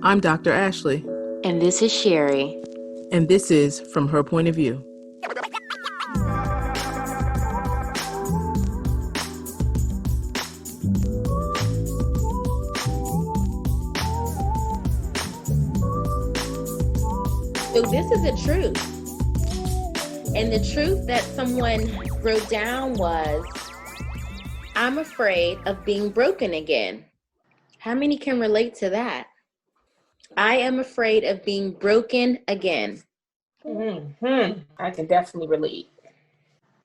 I'm Dr. Ashley, And this is Sherry. and this is From Her Point of View. So this is the truth. And the truth that someone wrote down was, I'm afraid of being broken again. How many can relate to that? I am afraid of being broken again. I can definitely relate.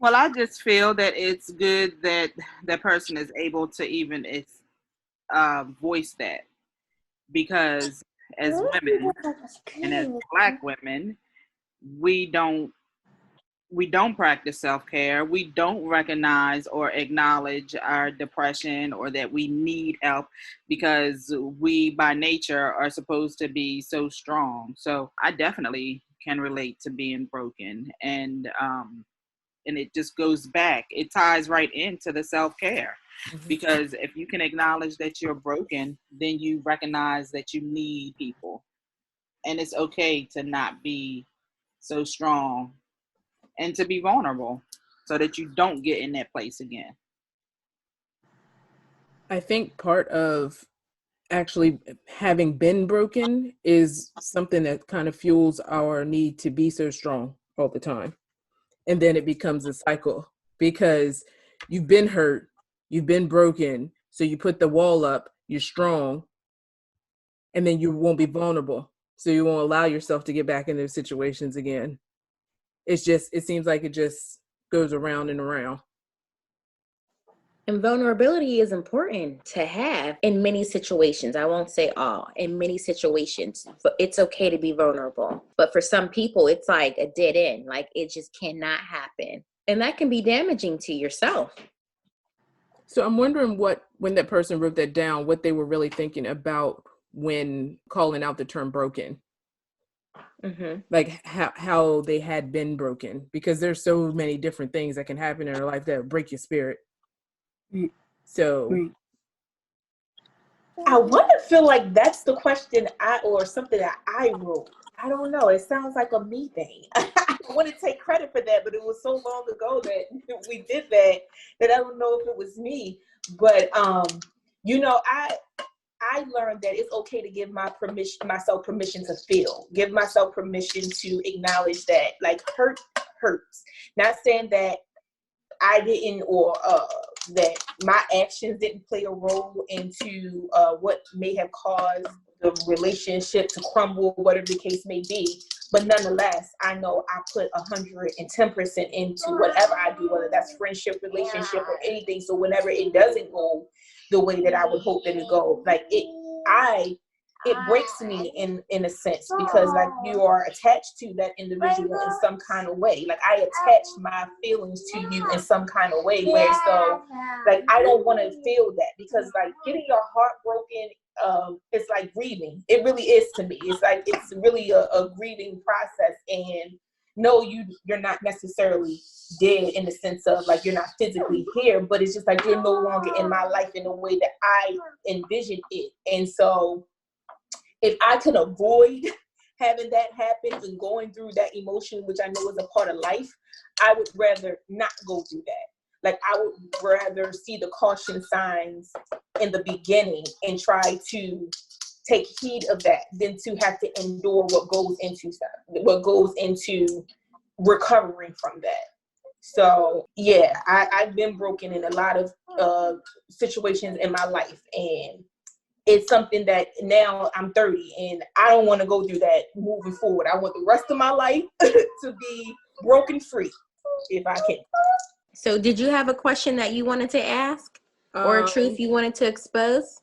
Well, I just feel that it's good that that person is able to even voice that, because as women and as Black women, we don't practice self-care. We don't recognize or acknowledge our depression or that we need help, because we by nature are supposed to be so strong. So I definitely can relate to being broken, and it just goes back. It ties right into the self-care, because if you can acknowledge that you're broken, then you recognize that you need people, and it's okay to not be so strong and to be vulnerable so that you don't get in that place again. I think part of actually having been broken is something that kind of fuels our need to be so strong all the time. And then it becomes a cycle because you've been hurt, you've been broken, so you put the wall up, you're strong, and then you won't be vulnerable. So you won't allow yourself to get back in those situations again. It seems like it just goes around and around. And vulnerability is important to have in many situations. I won't say all, in many situations, but it's okay to be vulnerable. But for some people, it's like a dead end, like it just cannot happen. And that can be damaging to yourself. So I'm wondering when that person wrote that down, what they were really thinking about when calling out the term broken. Mm-hmm. Like how they had been broken, because there's so many different things that can happen in our life that break your spirit. So I want to feel like that's the question or something that I wrote. I don't know. It sounds like a me thing. I want to take credit for that, but it was so long ago that we did that I don't know if it was me. But I learned that it's okay to give myself permission to feel, give myself permission to acknowledge that like hurt hurts. Not saying that I didn't or that my actions didn't play a role into what may have caused the relationship to crumble, whatever the case may be. But nonetheless, I know I put 110% into whatever I do, whether that's friendship, relationship, or anything. So whenever it doesn't go the way that I would hope that it go, it breaks me in a sense, because like you are attached to that individual in some kind of way. Like I attach my feelings to you in some kind of way, where so like I don't want to feel that, because like getting your heart broken, it's like grieving. It really is to me. It's like it's really a grieving process. And no, you're not necessarily dead in the sense of like you're not physically here, but it's just like you're no longer in my life in the way that I envisioned it. And so if I could avoid having that happen and going through that emotion, which I know is a part of life, I would rather not go through that. Like I would rather see the caution signs in the beginning and try to take heed of that than to have to endure what goes into recovering from that. So yeah, I've been broken in a lot of situations in my life, and it's something that now I'm 30 and I don't want to go through that moving forward. I want the rest of my life to be broken free if I can. So did you have a question that you wanted to ask or a truth you wanted to expose?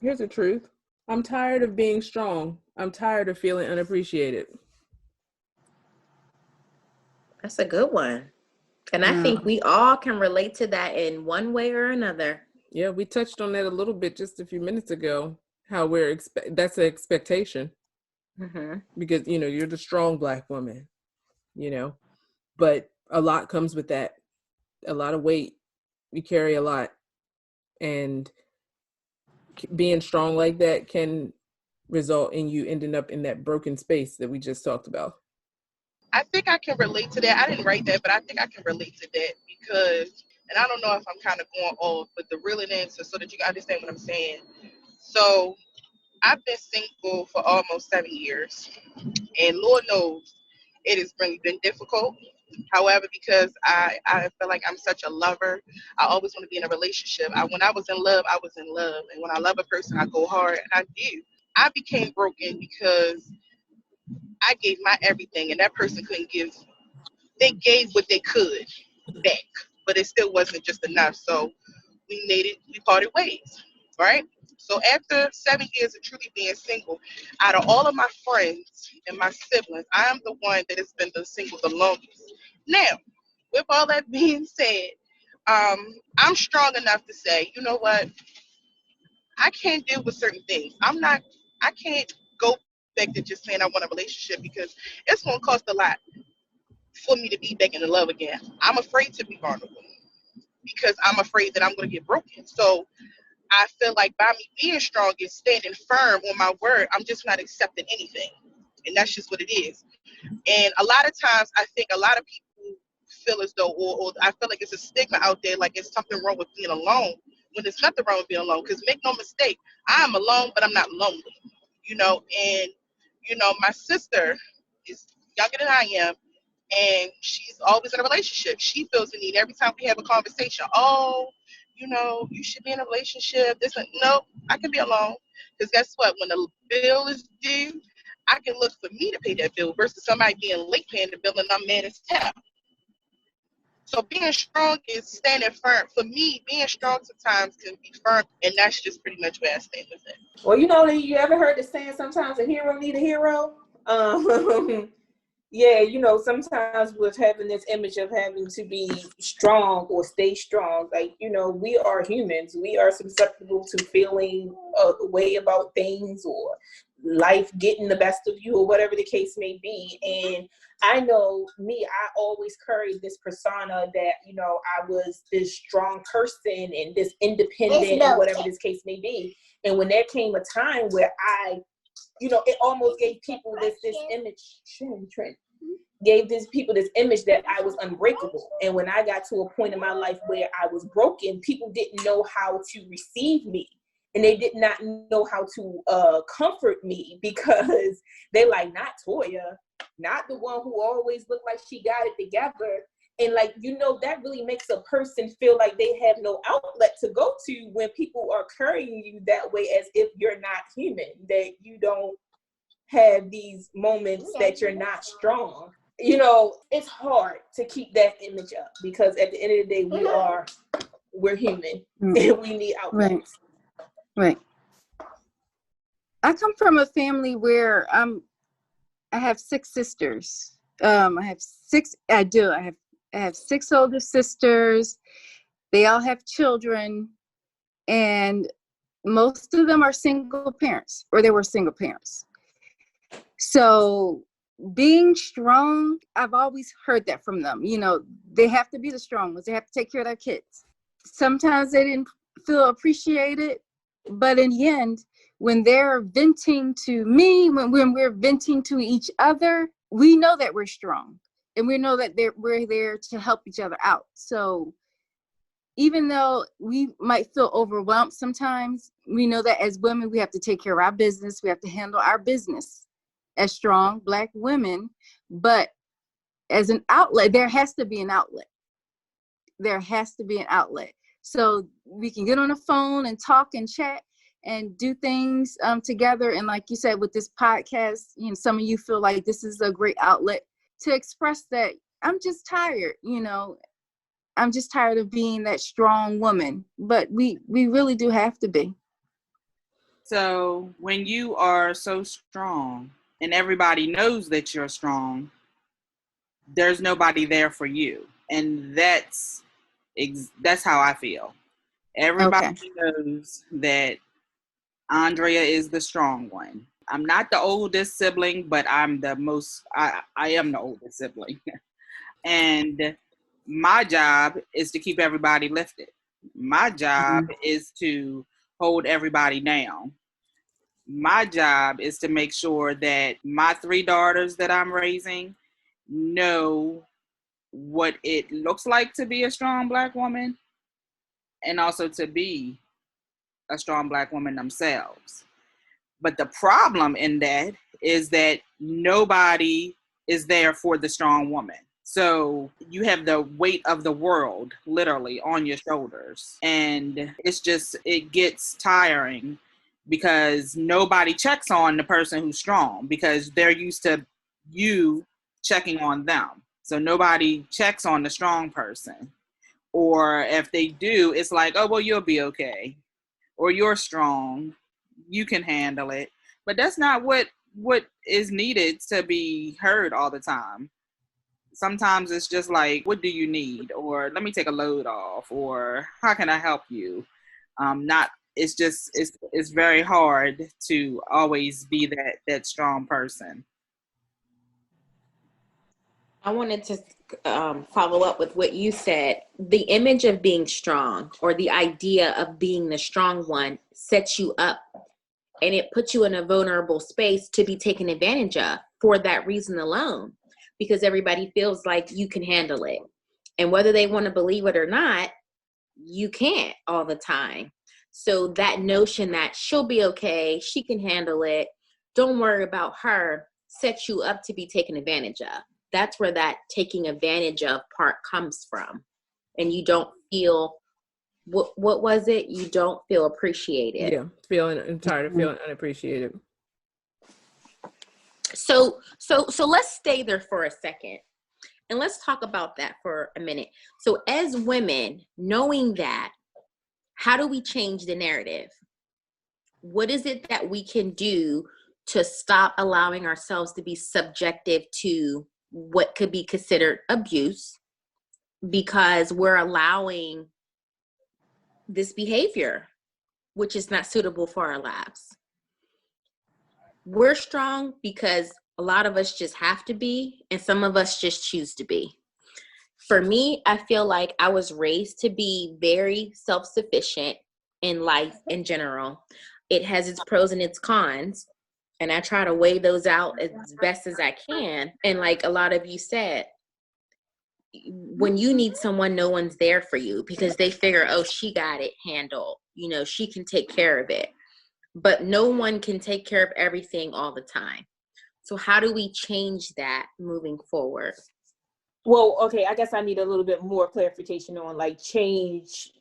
Here's the truth. I'm tired of being strong. I'm tired of feeling unappreciated. That's a good one. And I think we all can relate to that in one way or another. Yeah, we touched on that a little bit just a few minutes ago, how that's an expectation. Mm-hmm. Because, you're the strong Black woman, but a lot comes with that. A lot of weight. We carry a lot. And being strong like that can result in you ending up in that broken space that we just talked about? I think I can relate to that. I didn't write that, but I think I can relate to that because, and I don't know if I'm kind of going off, but the real answer so that you can understand what I'm saying. So I've been single for almost 7 years, and Lord knows it has really been difficult. However, because I feel like I'm such a lover, I always want to be in a relationship. When I was in love, I was in love. And when I love a person, I go hard, and I do. I became broken because I gave my everything, and that person couldn't give. They gave what they could back, but it still wasn't just enough. So we parted ways, right? So after 7 years of truly being single, out of all of my friends and my siblings, I am the one that has been the single the longest. Now, with all that being said, I'm strong enough to say, you know what? I can't deal with certain things. I can't go back to just saying I want a relationship because it's going to cost a lot for me to be back in love again. I'm afraid to be vulnerable because I'm afraid that I'm going to get broken. So I feel like by me being strong and standing firm on my word, I'm just not accepting anything. And that's just what it is. And a lot of times, I think a lot of people feel as though, or I feel like it's a stigma out there, like it's something wrong with being alone, when there's nothing wrong with being alone. Because make no mistake, I'm alone, but I'm not lonely, And, my sister is younger than I am, and she's always in a relationship. She feels the need every time we have a conversation. Oh, you should be in a relationship. No, I can be alone. Because guess what? When the bill is due, I can look for me to pay that bill versus somebody being late paying the bill and I'm mad as hell. So being strong is standing firm. For me, being strong sometimes can be firm, and that's just pretty much where I stand with it. Well, you ever heard the saying, sometimes a hero need a hero? Yeah, sometimes with having this image of having to be strong or stay strong, like, we are humans. We are susceptible to feeling a way about things or life getting the best of you or whatever the case may be. And I know me, I always carried this persona that, I was this strong person and this independent and whatever this case may be. And when there came a time where it almost gave people this image, gave these people this image that I was unbreakable. And when I got to a point in my life where I was broken, people didn't know how to receive me. And they did not know how to comfort me because they like, not Toya, not the one who always looked like she got it together. And that really makes a person feel like they have no outlet to go to when people are carrying you that way, as if you're not human, that you don't have these moments that you're not strong. It's hard to keep that image up because at the end of the day, we're human and we need outlets. Right. I come from a family where I have 6 sisters. I have 6 older sisters. They all have children, and most of them are single parents, or they were single parents. So being strong, I've always heard that from them. They have to be the strong ones. They have to take care of their kids. Sometimes they didn't feel appreciated, but in the end, when they're venting to me, when we're venting to each other, we know that we're strong, and we know that we're there to help each other out. So even though we might feel overwhelmed sometimes, we know that as women, we have to take care of our business. We have to handle our business as strong Black women. But as an outlet, there has to be an outlet. There has to be an outlet. So we can get on the phone and talk and chat and do things together. And like you said, with this podcast, some of you feel like this is a great outlet to express that I'm just tired, I'm just tired of being that strong woman. But we really do have to be. So when you are so strong and everybody knows that you're strong, there's nobody there for you. And that's how I feel. Everybody knows that Andrea is the strong one. I'm not the oldest sibling, but I'm I am the oldest sibling. And my job is to keep everybody lifted. My job is to hold everybody down. My job is to make sure that my 3 daughters that I'm raising know what it looks like to be a strong Black woman and also to be a strong Black woman themselves. But the problem in that is that nobody is there for the strong woman. So you have the weight of the world literally on your shoulders. And it gets tiring because nobody checks on the person who's strong because they're used to you checking on them. So nobody checks on the strong person. Or if they do, it's like, oh, well, you'll be okay. Or you're strong. You can handle it. But that's not what is needed to be heard all the time. Sometimes it's just like, what do you need? Or let me take a load off. Or how can I help you? It's very hard to always be that strong person. I wanted to follow up with what you said. The image of being strong, or the idea of being the strong one, sets you up, and it puts you in a vulnerable space to be taken advantage of for that reason alone, because everybody feels like you can handle it. And whether they want to believe it or not, you can't all the time. So that notion that she'll be okay, she can handle it, don't worry about her, sets you up to be taken advantage of. That's where that taking advantage of part comes from. And you don't feel, what was it? You don't feel appreciated. Yeah, I'm tired of feeling unappreciated. So let's stay there for a second. And let's talk about that for a minute. So as women, knowing that, how do we change the narrative? What is it that we can do to stop allowing ourselves to be subjective to what could be considered abuse, because we're allowing this behavior, which is not suitable for our lives? We're strong because a lot of us just have to be, and some of us just choose to be. For me, I feel like I was raised to be very self-sufficient in life in general. It has its pros and its cons, and I try to weigh those out as best as I can. And like a lot of you said, when you need someone, no one's there for you because they figure, oh, she got it handled. You know, she can take care of it. But no one can take care of everything all the time. So how do we change that moving forward? Well, okay, I guess I need a little bit more clarification on like change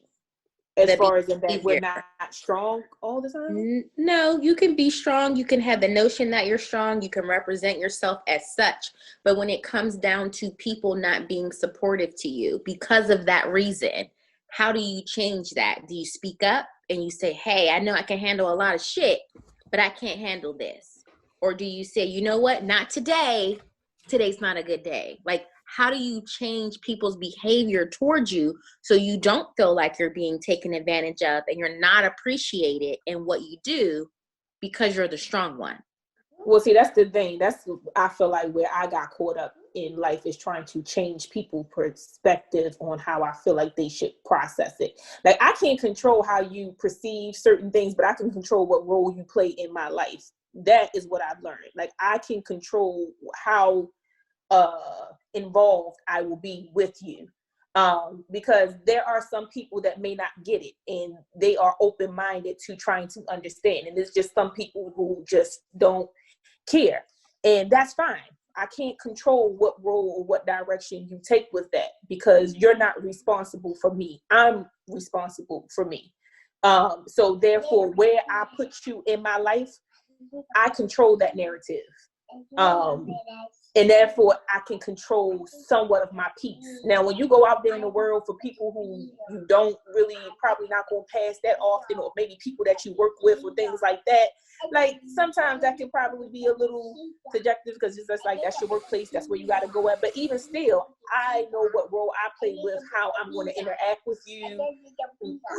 as far as in that we're not strong all the time. No, you can be strong. You can have the notion that you're strong. You can represent yourself as such. But when it comes down to people not being supportive to you because of that reason, how do you change that? Do you speak up and you say, hey, I know I can handle a lot of shit, but I can't handle this? Or do you say, you know what? Not today. Today's not a good day. Like, how do you change people's behavior towards you so you don't feel like you're being taken advantage of and you're not appreciated in what you do because you're the strong one? Well, see, that's the thing. I feel like where I got caught up in life is trying to change people's perspective on how I feel like they should process it. Like, I can't control how you perceive certain things, but I can control what role you play in my life. That is what I've learned. Like, I can control how involved I will be with you, because there are some people that may not get it and they are open-minded to trying to understand, and there's just some people who just don't care, and that's fine. I can't control what role or what direction you take with that, because you're not responsible for me. I'm responsible for me. So therefore, where I put you in my life, I control that narrative. And therefore I can control somewhat of my peace. Now, when you go out there in the world, for people who you don't really, probably not going past that often, or maybe people that you work with or things like that, like sometimes that can probably be a little subjective, because it's just like, that's your workplace, that's where you got to go at. But even still, I know what role I play with how I'm going to interact with you,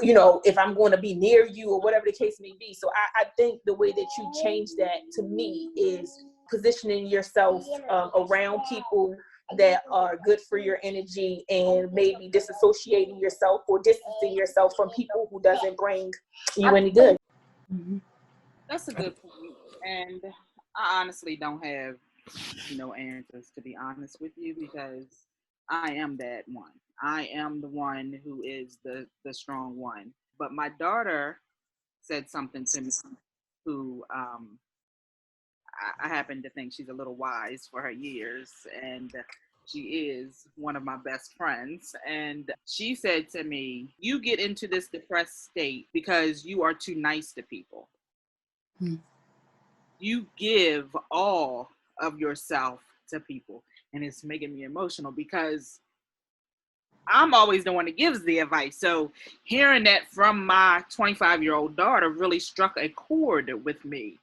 you know, if I'm going to be near you or whatever the case may be. So I think the way that you change that, to me, is positioning yourself around people that are good for your energy, and maybe disassociating yourself or distancing yourself from people who doesn't bring you any good. Mm-hmm. That's a good point. And I honestly don't have no answers, to be honest with you, because I am that one. I am the one who is the strong one. But my daughter said something to me who I happen to think she's a little wise for her years, and she is one of my best friends. And she said to me, "You get into this depressed state because you are too nice to people. Hmm. You give all of yourself to people." And it's making me emotional because I'm always the one that gives the advice. So hearing that from my 25-year-old daughter really struck a chord with me,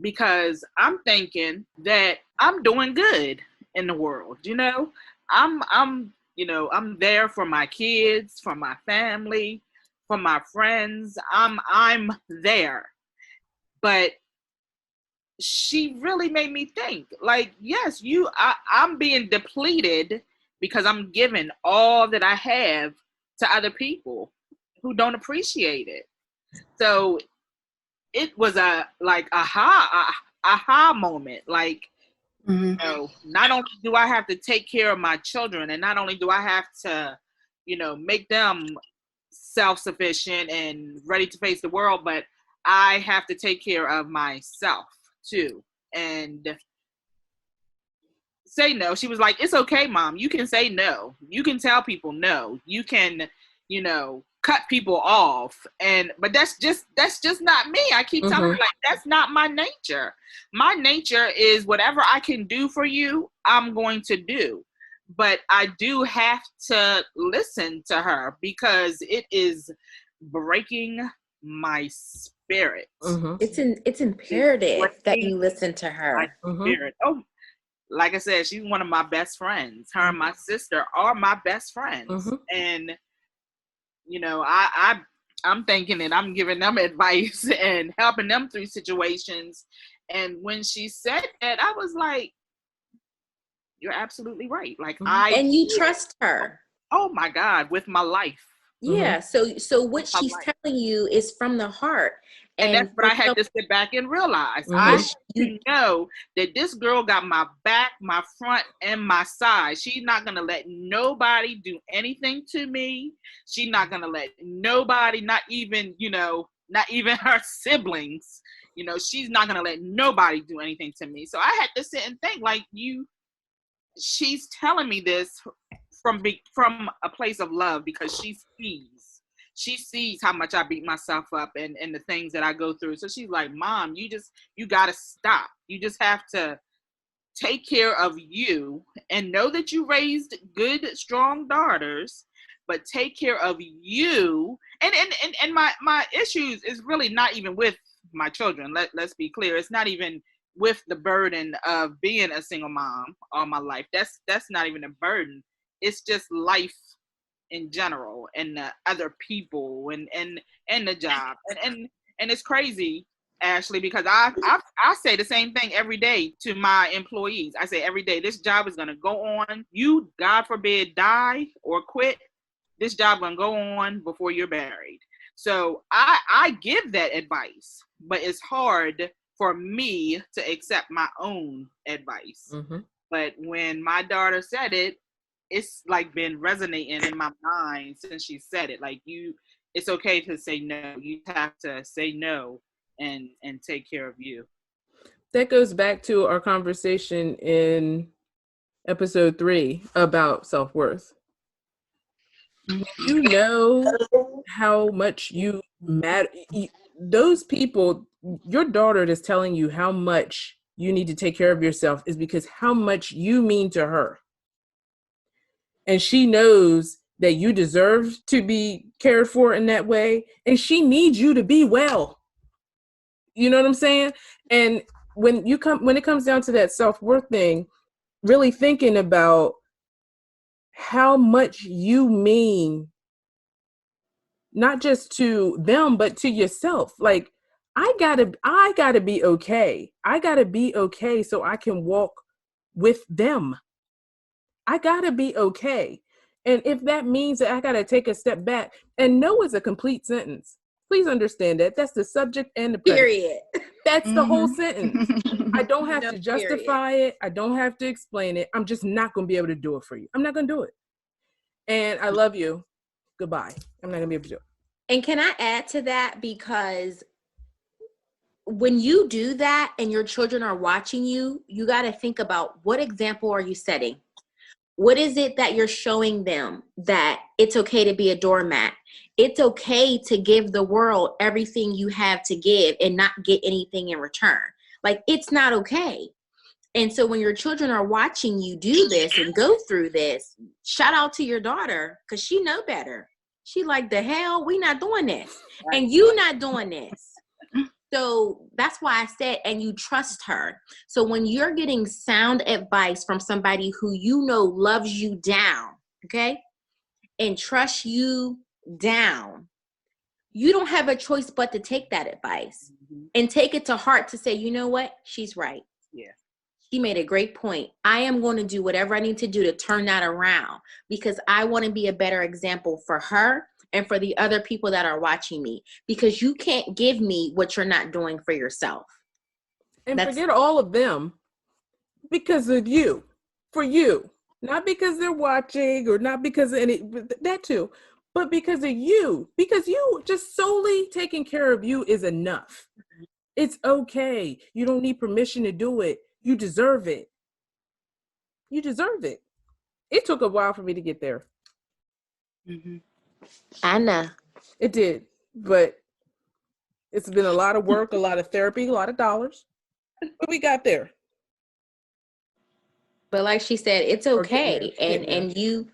because I'm thinking that I'm doing good in the world. I'm there for my kids, for my family, for my friends. I'm there. But she really made me think, like, yes, I'm being depleted because I'm giving all that I have to other people who don't appreciate it. So it was a like aha moment. Like, not only do I have to take care of my children, and not only do I have to, make them self-sufficient and ready to face the world, but I have to take care of myself too. And say no. She was like, "It's okay, mom. You can say no. You can tell people no. You can, cut people off." But that's just not me. I keep telling her, like, that's not my nature. My nature is whatever I can do for you, I'm going to do. But I do have to listen to her because it is breaking my spirit. It's imperative that breaking you listen to my her. spirit. Oh, like I said, she's one of my best friends. Her and my sister are my best friends. And, I'm thinking that I'm giving them advice and helping them through situations. And when she said that, I was like, you're absolutely right. Like, and you trust her. Oh my God, with my life. Yeah. So what she's telling you is from the heart. And that's what I had to sit back and realize. I had to know that this girl got my back, my front, and my side. She's not going to let nobody do anything to me. She's not going to let nobody, not even her siblings, she's not going to let nobody do anything to me. So I had to sit and think, like, she's telling me this from a place of love, because she sees how much I beat myself up and the things that I go through. So she's like, "Mom, you got to stop. You just have to take care of you and know that you raised good, strong daughters, but take care of you." And my issues is really not even with my children. Let's be clear. It's not even with the burden of being a single mom all my life. That's not even a burden. It's just life in general, and the other people, and the job, and it's crazy, Ashley, because I say the same thing every day to my employees. I say every day, this job is going to go on. You, God forbid, die or quit, this job going to go on before you're buried. So I give that advice, but it's hard for me to accept my own advice. But when my daughter said it, it's like been resonating in my mind since she said it. Like, it's okay to say no. You have to say no and take care of you. That goes back to our conversation in episode 3 about self-worth. You know how much you matter. Those people, your daughter is telling you how much you need to take care of yourself is because how much you mean to her. And she knows that you deserve to be cared for in that way. And she needs you to be well. You know what I'm saying? And when it comes down to that self-worth thing, really thinking about how much you mean, not just to them, but to yourself. Like, I gotta be okay. I gotta be okay so I can walk with them. I gotta be okay. And if that means that I gotta take a step back, and no is a complete sentence. Please understand that. That's the subject and the predicate. Period. That's the whole sentence. I don't have No, to justify it. I don't have to explain it. I'm just not going to be able to do it for you. I'm not going to do it. And I love you. Goodbye. I'm not going to be able to do it. And can I add to that? Because when you do that and your children are watching you, you got to think about, what example are you setting? What is it that you're showing them? That it's okay to be a doormat. It's okay to give the world everything you have to give and not get anything in return. Like, it's not okay. And so when your children are watching you do this and go through this, shout out to your daughter, because she know better. She like, the hell, we not doing this. And you not doing this. So that's why I said, and you trust her. So when you're getting sound advice from somebody who you know loves you down, okay, and trusts you down, you don't have a choice but to take that advice and take it to heart, to say, you know what, she's right. Yeah. She made a great point. I am going to do whatever I need to do to turn that around, because I want to be a better example for her and for the other people that are watching me, because you can't give me what you're not doing for yourself. And forget all of them, because of you, for you, not because they're watching or not because of any, that too, but because of you, because you just solely taking care of you is enough. It's okay. You don't need permission to do it. You deserve it. You deserve it. It took a while for me to get there. Mm-hmm. I know. It did, but it's been a lot of work, a lot of therapy, a lot of dollars, but we got there. But like she said, it's okay. Getting there. And you,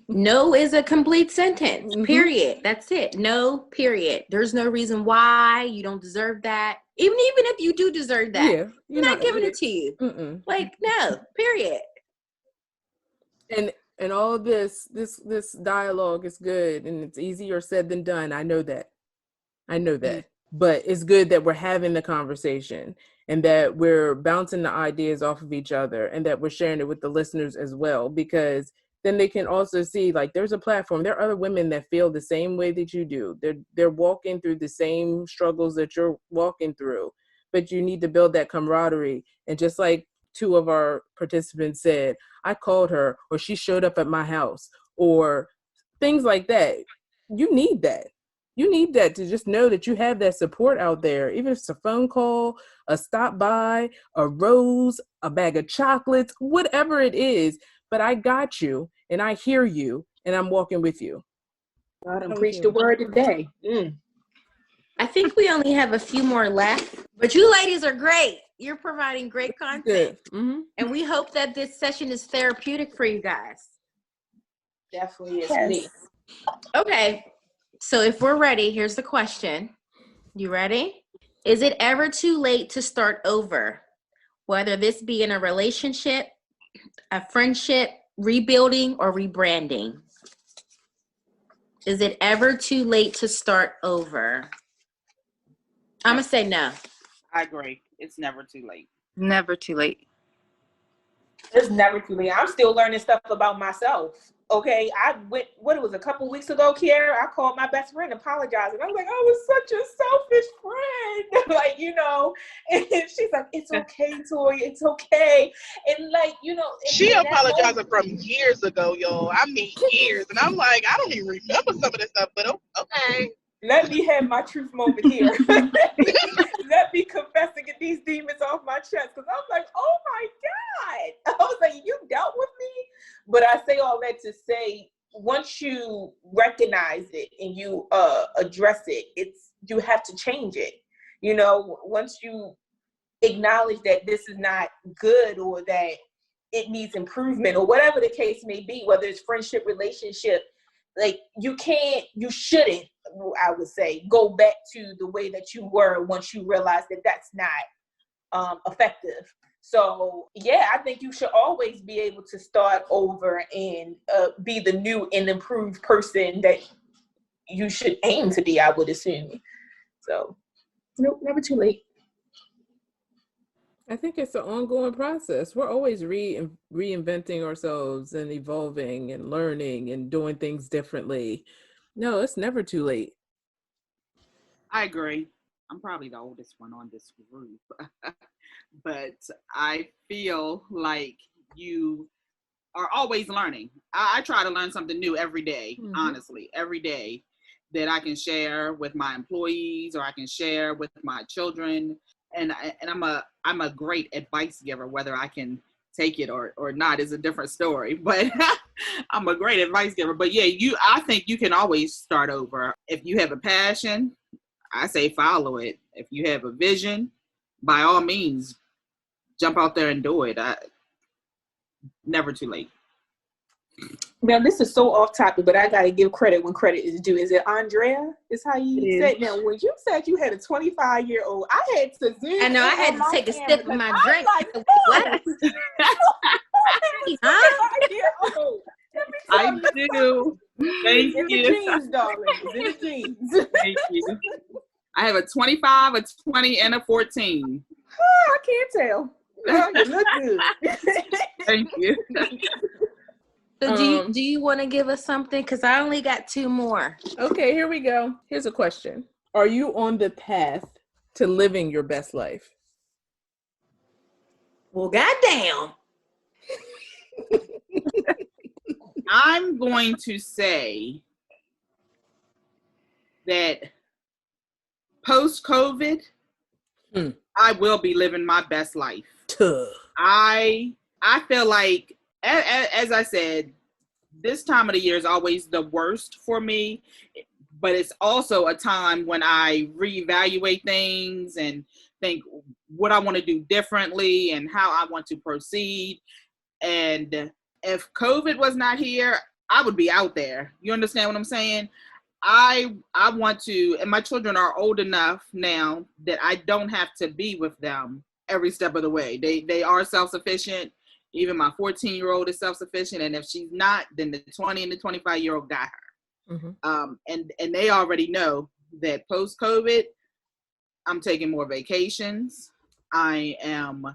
no is a complete sentence, period. That's it. No, period. There's no reason why you don't deserve that. Even if you do deserve that, Yeah, you're not giving it to you. Like, no, period. And all of this dialogue is good, and it's easier said than done. I know that. But it's good that we're having the conversation, and that we're bouncing the ideas off of each other, and that we're sharing it with the listeners as well, because then they can also see, like, there's a platform. There are other women that feel the same way that you do. They're walking through the same struggles that you're walking through, but you need to build that camaraderie. And just like two of our participants said, I called her, or she showed up at my house, or things like that. You need that. You need that to just know that you have that support out there, even if it's a phone call, a stop by, a rose, a bag of chocolates, whatever it is. But I got you, and I hear you, and I'm walking with you. I done preached the word today. I think we only have a few more left, but you ladies are great. You're providing great content. And we hope that this session is therapeutic for you guys. Definitely is me. Okay. So if we're ready, here's the question. You ready? Is it ever too late to start over? Whether this be in a relationship, a friendship, rebuilding, or rebranding. Is it ever too late to start over? I'm going to say no. I agree. It's never too late. Never too late. It's never too late. I'm still learning stuff about myself. Okay, I went, it was a couple weeks ago, Kiara, I called my best friend, apologizing. I was like, I was such a selfish friend. Like, you know, and she's like, it's okay, Toya, it's okay. And like, you know. She apologizing from years ago, y'all. I mean, years. And I'm like, I don't even remember some of this stuff, but okay. Let me have my truth moment here. Let me confess and get these demons off my chest. Because I'm like, oh my God. I was like, you dealt with me? But I say all that to say, once you recognize it and you address it, you have to change it. You know, once you acknowledge that this is not good, or that it needs improvement, or whatever the case may be, whether it's friendship, relationship, like you shouldn't, I would say, go back to the way that you were once you realize that that's not effective. So yeah, I think you should always be able to start over and be the new and improved person that you should aim to be, I would assume. So nope, never too late. I think it's an ongoing process. We're always reinventing ourselves and evolving and learning and doing things differently. No, it's never too late. I agree. I'm probably the oldest one on this group, but I feel like you are always learning. I try to learn something new every day, honestly, every day that I can share with my employees or I can share with my children. And I'm a great advice giver, whether I can take it or not is a different story, but I'm a great advice giver. But yeah, I think you can always start over. If you have a passion, I say follow it. If you have a vision, by all means, jump out there and do it. Never too late. Now, this is so off topic, but I got to give credit when credit is due. Is it Andrea? Is how you said? Now, when you said you had a 25-year-old, I had to zoom. I know I had to take a sip of my drink. Like, what? Huh? I do. Thank you. Jeans, darling. It's in the jeans. Thank you. I have a 25, a 20, and a 14. Oh, I can't tell. Oh, you look good. Thank you. So do you want to give us something? Because I only got 2 more. Okay, here we go. Here's a question. Are you on the path to living your best life? Well, goddamn. I'm going to say that post-COVID, I will be living my best life. I feel like, as I said, this time of the year is always the worst for me, but it's also a time when I reevaluate things and think what I want to do differently and how I want to proceed. And if COVID was not here, I would be out there. You understand what I'm saying? I want to, and my children are old enough now that I don't have to be with them every step of the way. They are self-sufficient. Even my 14-year-old is self-sufficient. And if she's not, then the 20 and the 25-year-old got her. Mm-hmm. And they already know that post-COVID, I'm taking more vacations. I am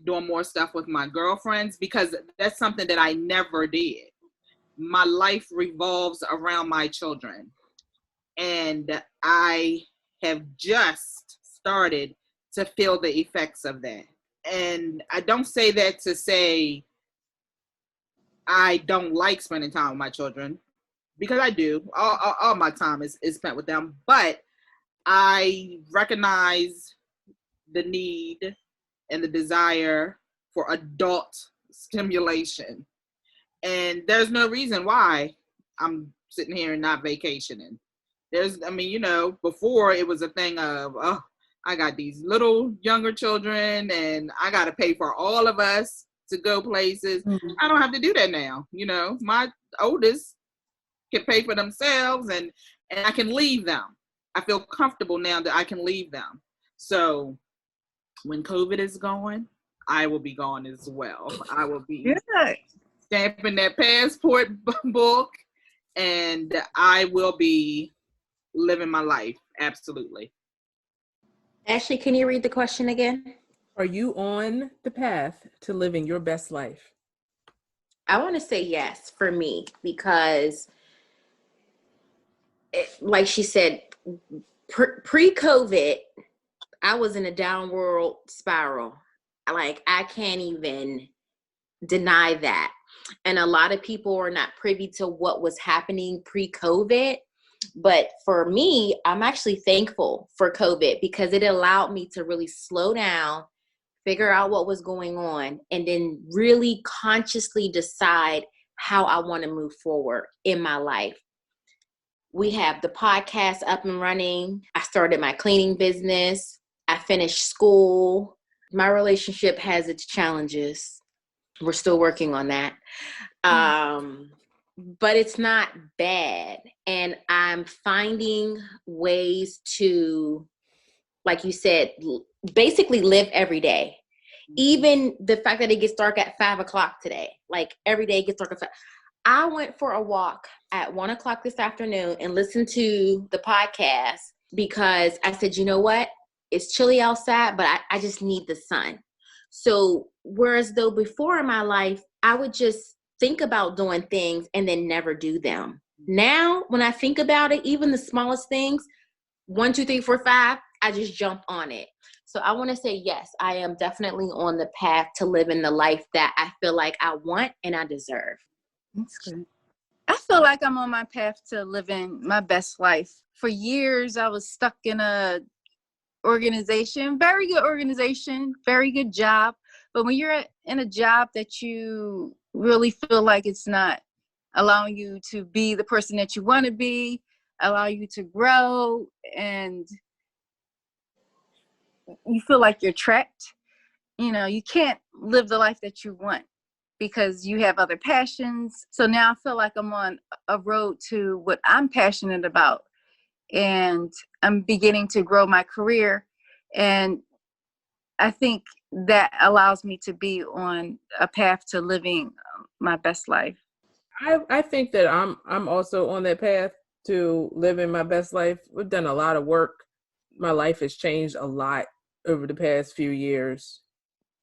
doing more stuff with my girlfriends because that's something that I never did. My life revolves around my children. And I have just started to feel the effects of that. And I don't say that to say I don't like spending time with my children, because I do. All my time is spent with them. But I recognize the need and the desire for adult stimulation. And there's no reason why I'm sitting here and not vacationing. Before it was a thing of, I got these little younger children and I got to pay for all of us to go places. Mm-hmm. I don't have to do that now. My oldest can pay for themselves and I can leave them. I feel comfortable now that I can leave them. So when COVID is gone, I will be gone as well. I will be stamping that passport book and I will be living my life. Absolutely. Ashley, can you read the question again? Are you on the path to living your best life? I want to say yes for me, because like she said, pre-COVID, I was in a downward spiral. Like, I can't even deny that. And a lot of people are not privy to what was happening pre-COVID. But for me, I'm actually thankful for COVID because it allowed me to really slow down, figure out what was going on, and then really consciously decide how I want to move forward in my life. We have the podcast up and running. I started my cleaning business. I finished school. My relationship has its challenges. We're still working on that. But it's not bad. And I'm finding ways to, like you said, basically live every day. Even the fact that it gets dark at 5 o'clock today, like every day it gets dark at 5. I went for a walk at 1 o'clock this afternoon and listened to the podcast because I said, you know what? It's chilly outside, but I just need the sun. So whereas though before in my life, I would just think about doing things and then never do them. Now, when I think about it, even the smallest things, 1, 2, 3, 4, 5, I just jump on it. So I want to say, yes, I am definitely on the path to living the life that I feel like I want and I deserve. That's good. I feel like I'm on my path to living my best life. For years, I was stuck in a organization, very good organization, very good job. But when you're in a job that you really feel like it's not allowing you to be the person that you want to be, allow you to grow, and you feel like you're trapped, you can't live the life that you want because you have other passions. So now I feel like I'm on a road to what I'm passionate about, and I'm beginning to grow my career. And I think that allows me to be on a path to living my best life. I think that I'm also on that path to living my best life. We've done a lot of work. My life has changed a lot over the past few years.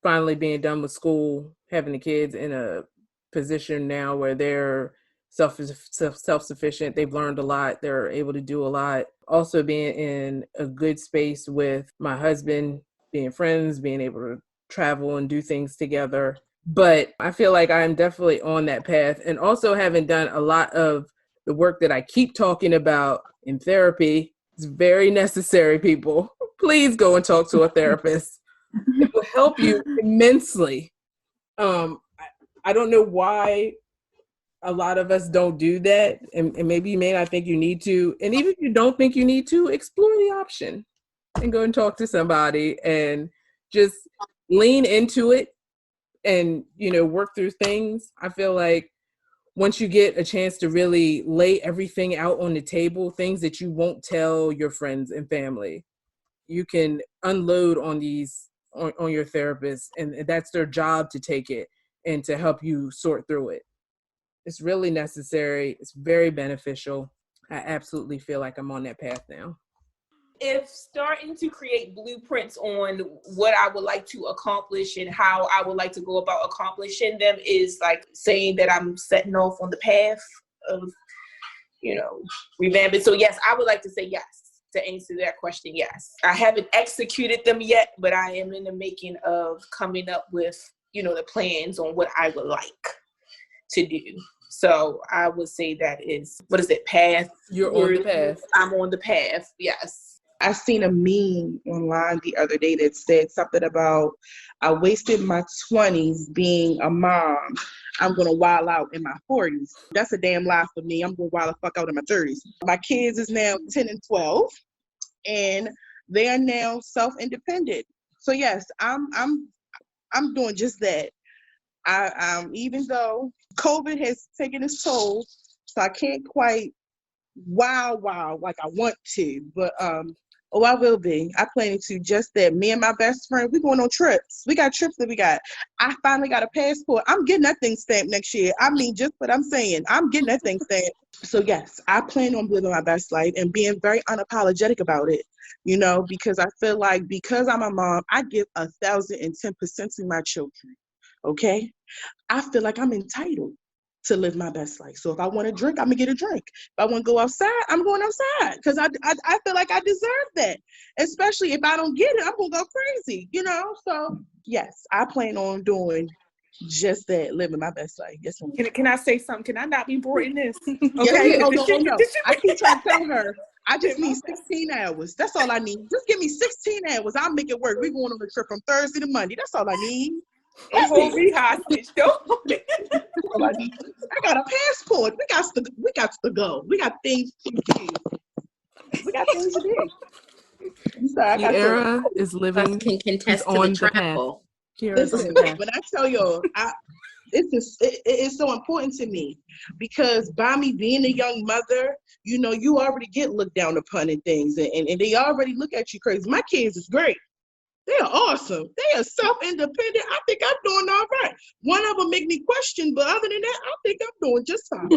Finally being done with school, having the kids in a position now where they're self-sufficient. They've learned a lot. They're able to do a lot. Also being in a good space with my husband, being friends, being able to travel and do things together. But I feel like I'm definitely on that path. And also having done a lot of the work that I keep talking about in therapy. It's very necessary, people. Please go and talk to a therapist. It will help you immensely. I don't know why a lot of us don't do that. And maybe you may not think you need to. And even if you don't think you need to, explore the option and go and talk to somebody and just lean into it and, work through things. I feel like once you get a chance to really lay everything out on the table, things that you won't tell your friends and family, you can unload on on your therapist, and that's their job to take it and to help you sort through it. It's really necessary. It's very beneficial. I absolutely feel like I'm on that path now. If starting to create blueprints on what I would like to accomplish and how I would like to go about accomplishing them is like saying that I'm setting off on the path of, revamping. So yes, I would like to say yes. To answer that question, yes. I haven't executed them yet, but I am in the making of coming up with, the plans on what I would like to do. So I would say that is, what is it, path? You're on the path. I'm on the path, yes. I seen a meme online the other day that said something about, I wasted my 20s being a mom. I'm going to wild out in my 40s. That's a damn lie for me. I'm going to wild the fuck out in my 30s. My kids is now 10 and 12, and they are now self-independent. So yes, I'm doing just that. Even though COVID has taken its toll, so I can't quite wow like I want to, but I will be. I plan to just that. Me and my best friend, we're going on trips. We got trips that we got. I finally got a passport. I'm getting that thing stamped next year. I mean, just what I'm saying. I'm getting that thing stamped. So yes, I plan on living my best life and being very unapologetic about it, because I feel like because I'm a mom, I give 1,010% to my children. Okay? I feel like I'm entitled to live my best life. So if I want to drink, I'm gonna get a drink. If I want to go outside, I'm going outside because I feel like I deserve that. Especially if I don't get it, I'm gonna go crazy, So yes, I plan on doing just that, living my best life. Yes, ma'am. Can I say something? Can I not be brought in this? Okay. Okay. Oh no. I keep trying to tell her. I just need 16 hours. That's all I need. Just give me 16 hours. I'll make it work. We're going on a trip from Thursday to Monday. That's all I need. Don't hold me hostage. Don't. I got a passport. We got to go. We got things to do. Kiara is living. Can contest to on the travel. Listen, when I tell y'all, it's so important to me because by me being a young mother, you already get looked down upon and things, and they already look at you crazy. My kids is great. They are awesome. They are self-independent. I think I'm doing all right. One of them make me question, but other than that, I think I'm doing just fine.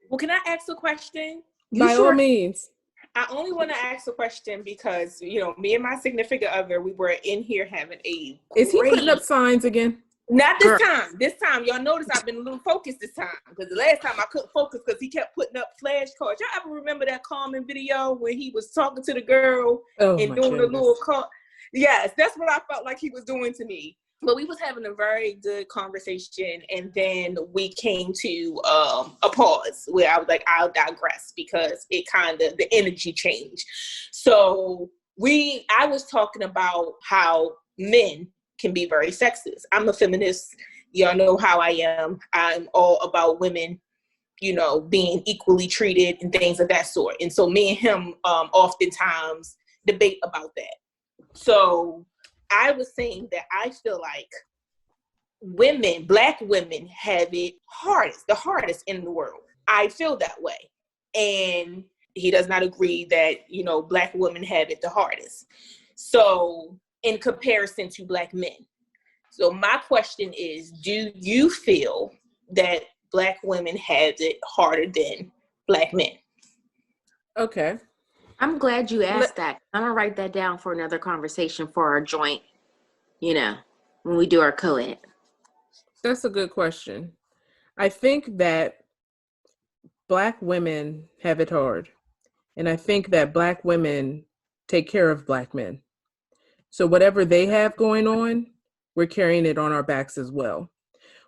Well, can I ask a question? By all means. I only want to ask a question because, me and my significant other, we were in here having a Is he putting up signs again? Not this time. This time, y'all notice I've been a little focused this time, because the last time I couldn't focus because he kept putting up flashcards. Y'all ever remember that Carmen video when he was talking to the girl and doing a little call? Yes, that's what I felt like he was doing to me. But we was having a very good conversation, and then we came to a pause where I was like, I'll digress, because it kind of, the energy changed. So I was talking about how men can be very sexist. I'm a feminist. Y'all know how I am. I'm all about women, being equally treated and things of that sort. And so me and him oftentimes debate about that. So I was saying that I feel like Black women have it the hardest in the world. I feel that way. And he does not agree that, Black women have it the hardest. So in comparison to Black men. So my question is, do you feel that Black women have it harder than Black men? Okay. I'm glad you asked that. I'm going to write that down for another conversation for our joint, when we do our co-ed. That's a good question. I think that Black women have it hard. And I think that Black women take care of Black men. So whatever they have going on, we're carrying it on our backs as well.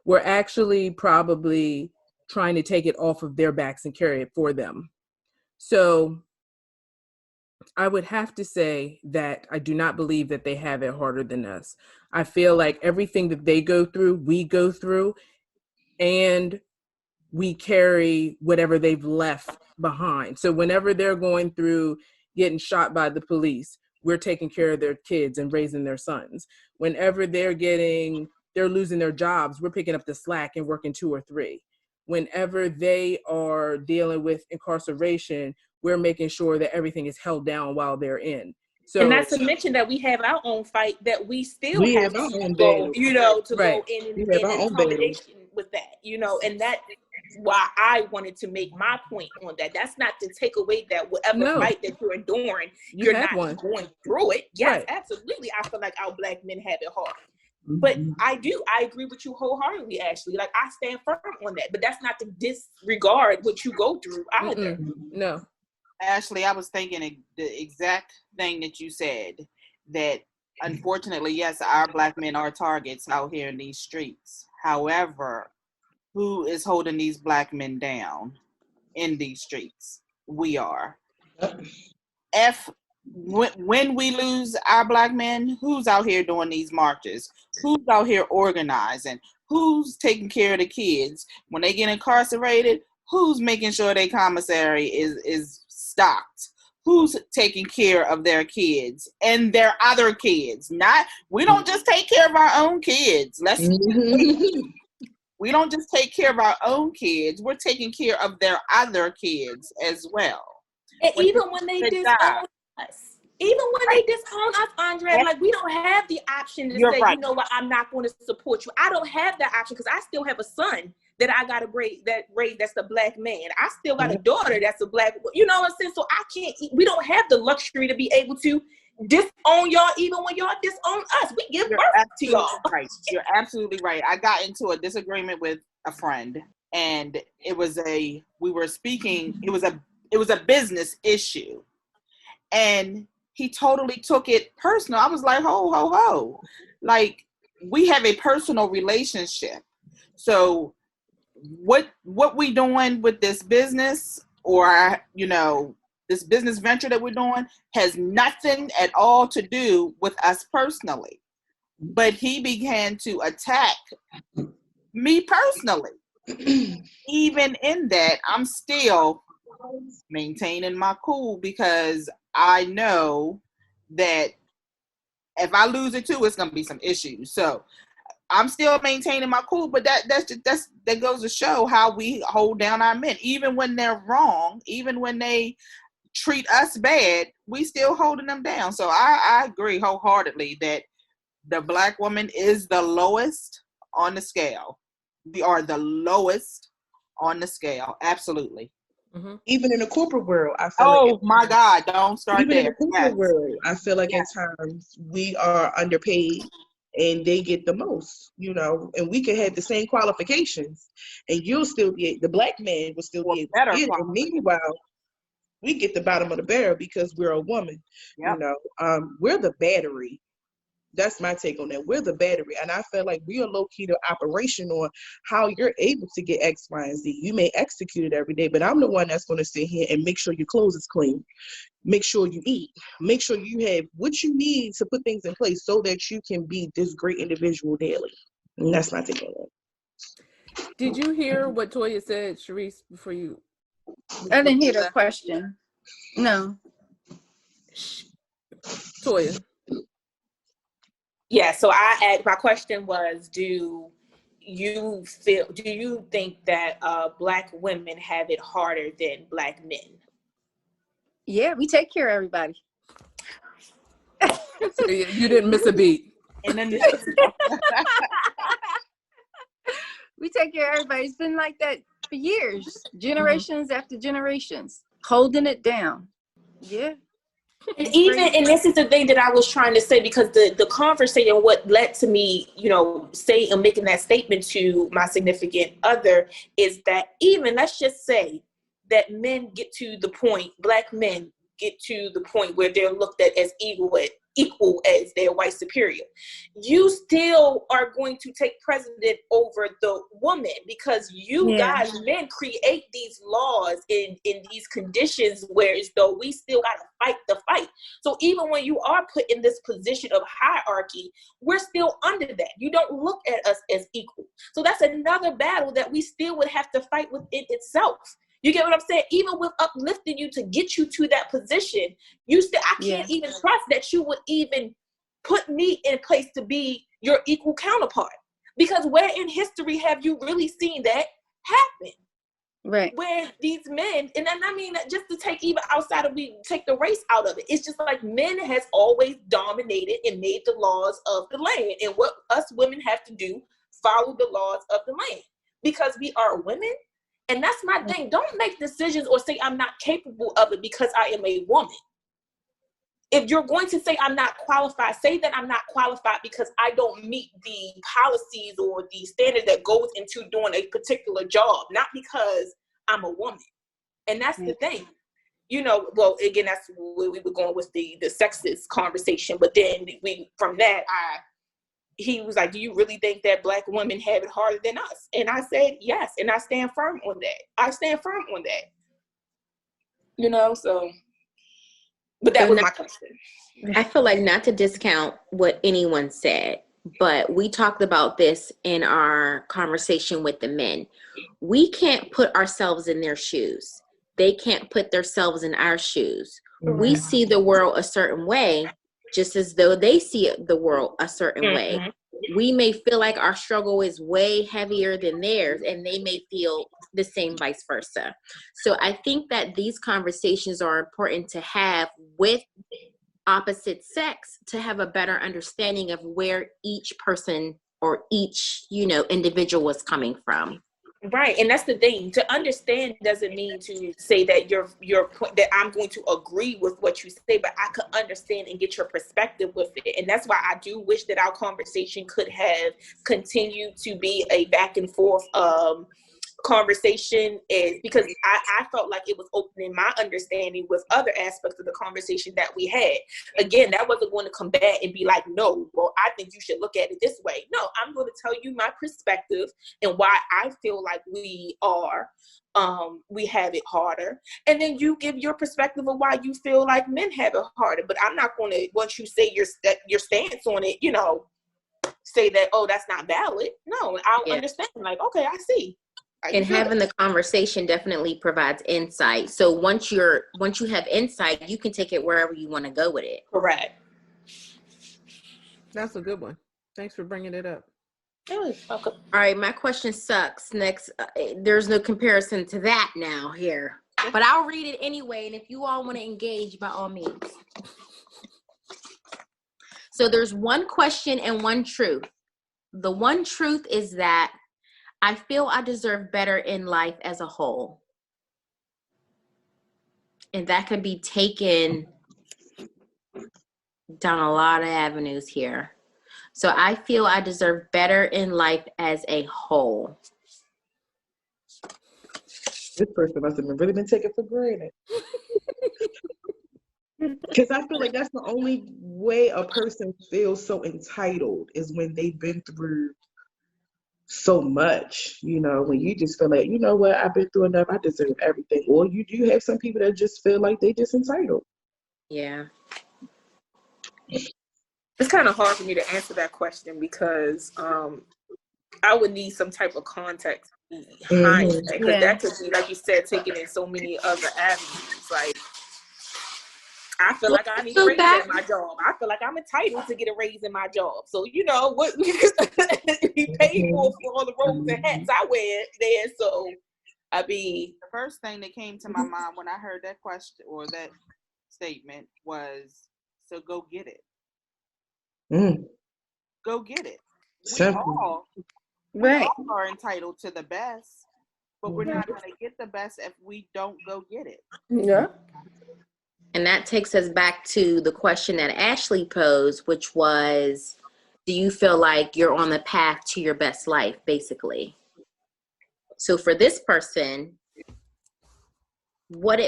We're actually probably trying to take it off of their backs and carry it for them. So I would have to say that I do not believe that they have it harder than us. I feel like everything that they go through, we go through, and we carry whatever they've left behind. So whenever they're going through getting shot by the police, we're taking care of their kids and raising their sons. Whenever they're losing their jobs, we're picking up the slack and working 2 or 3. Whenever they are dealing with incarceration, we're making sure that everything is held down while they're in. So, and not to mention that we have our own fight that we still have to go, go in accommodation with that, and that's why I wanted to make my point on that. That's not to take away that whatever fight that you're enduring, you're not going through it. Yes, absolutely. I feel like our Black men have it hard. But I agree with you wholeheartedly, Ashley. Like, I stand firm on that. But that's not to disregard what you go through either. No. Ashley, I was thinking the exact thing that you said, that unfortunately, yes, our Black men are targets out here in these streets. However, who is holding these Black men down in these streets? We are. When we lose our Black men, who's out here doing these marches? Who's out here organizing? Who's taking care of the kids? When they get incarcerated, who's making sure their commissary is stocked? Who's taking care of their kids and their other kids? We don't just take care of our own kids. We don't just take care of our own kids. We're taking care of their other kids as well. And even when they disown us, Andre, like, we don't have the option to say, you know what, I'm not going to support you. I don't have that option, because I still have a son that I got to raise that's a Black man. I still got a daughter that's a Black, you know what I'm saying? So we don't have the luxury to be able to disown y'all even when y'all disown us. We give birth to y'all. Right. You're absolutely right. I got into a disagreement with a friend, and it was a business issue. And he totally took it personal. I was like, ho, ho, ho. Like, we have a personal relationship. So what we doing with this business, or, this business venture that we're doing, has nothing at all to do with us personally. But he began to attack me personally. Even in that, I'm still maintaining my cool, because I know that if I lose it too, it's gonna be some issues. So I'm still maintaining my cool, but that goes to show how we hold down our men, even when they're wrong, even when they treat us bad, we still holding them down. So I agree wholeheartedly that the Black woman is the lowest on the scale. We are the lowest on the scale, absolutely. Mm-hmm. Even in the corporate world, I feel God, don't start even there. In the corporate world, I feel like at times we are underpaid and they get the most, you know, and we could have the same qualifications and you'll still be, the black man will still be able better to get it. And meanwhile, we get the bottom of the barrel because we're a woman. Yep. You know, we're the battery. That's my take on that. We're the battery. And I feel like we are low-key the operation on how you're able to get X, Y, and Z. You may execute it every day, but I'm the one that's going to sit here and make sure your clothes is clean. Make sure you eat. Make sure you have what you need to put things in place so that you can be this great individual daily. And that's my take on that. Did you hear what Toya said, Sharice, before you? I didn't hear the question. No. Toya. Yeah, so my question was, do you think that black women have it harder than black men? Yeah, we take care of everybody. So you didn't miss a beat. And then We take care of everybody. It's been like that for years, generations after generations, holding it down. Yeah. And this is the thing that I was trying to say, because the conversation, what led to me, you know, making that statement to my significant other is that even, let's just say that men get to the point, black men get to the point where they're looked at as equal as their white superior, you still are going to take precedent over the woman, because you guys, men, create these laws in these conditions where as though we still got to fight the fight. So even when you are put in this position of hierarchy, we're still under that. You don't look at us as equal. So that's another battle that we still would have to fight within itself. You get what I'm saying? Even with uplifting you to get you to that position, I can't even trust that you would even put me in place to be your equal counterpart. Because where in history have you really seen that happen? Right. Where these men, and then I mean, just to take even outside of, we take the race out of it, it's just like men has always dominated and made the laws of the land. And what us women have to do, follow the laws of the land. Because we are women. And that's my thing. Don't make decisions or say I'm not capable of it because I am a woman. If you're going to say I'm not qualified, say that I'm not qualified because I don't meet the policies or the standard that goes into doing a particular job, not because I'm a woman. And that's the thing. You know, well, again, that's where we were going with the sexist conversation. But then from that, he was like, do you really think that black women have it harder than us? And I said, yes. And I stand firm on that. You know, so, but that was my question. I feel like, not to discount what anyone said, but we talked about this in our conversation with the men. We can't put ourselves in their shoes. They can't put themselves in our shoes. Mm-hmm. We see the world a certain way, just as though they see the world a certain way. We may feel like our struggle is way heavier than theirs, and they may feel the same, vice versa. So I think that these conversations are important to have with opposite sex, to have a better understanding of where each person or each, individual is coming from. Right. And that's the thing. To understand doesn't mean to say that your point, that I'm going to agree with what you say, but I could understand and get your perspective with it. And that's why I do wish that our conversation could have continued to be a back and forth conversation, is because I felt like it was opening my understanding with other aspects of the conversation that we had. Again, that wasn't going to combat and be like, no, well, I think you should look at it this way. No, I'm going to tell you my perspective and why I feel like we have it harder. And then you give your perspective of why you feel like men have it harder. But I'm not going to, once you say your stance on it, say that, oh, that's not valid. No, I'll understand. Like, okay, I see. And having the conversation definitely provides insight. So once you have insight, you can take it wherever you want to go with it. Correct. That's a good one. Thanks for bringing it up. All right, my question sucks. Next, there's no comparison to that now here, but I'll read it anyway. And if you all want to engage, by all means. So there's one question and one truth. The one truth is that I feel I deserve better in life as a whole. And that could be taken down a lot of avenues here. So I feel I deserve better in life as a whole. This person must have really been taken for granted. Because I feel like that's the only way a person feels so entitled is when they've been through so much, when you just feel like, you know what, I've been through enough, I deserve everything. Or you do have some people that just feel like they just entitled. Yeah. It's kind of hard for me to answer that question because I would need some type of context behind that, because that could be, like you said, taken in so many other avenues. Like, I feel like I need a raise at my job. I feel like I'm entitled to get a raise in my job. So, what we pay for all the robes and hats I wear there. So, the first thing that came to my mind when I heard that question or that statement was, so go get it. Go get it. We all are entitled to the best, but we're not going to get the best if we don't go get it. Yeah. And that takes us back to the question that Ashley posed, which was, do you feel like you're on the path to your best life, basically? So for this person, what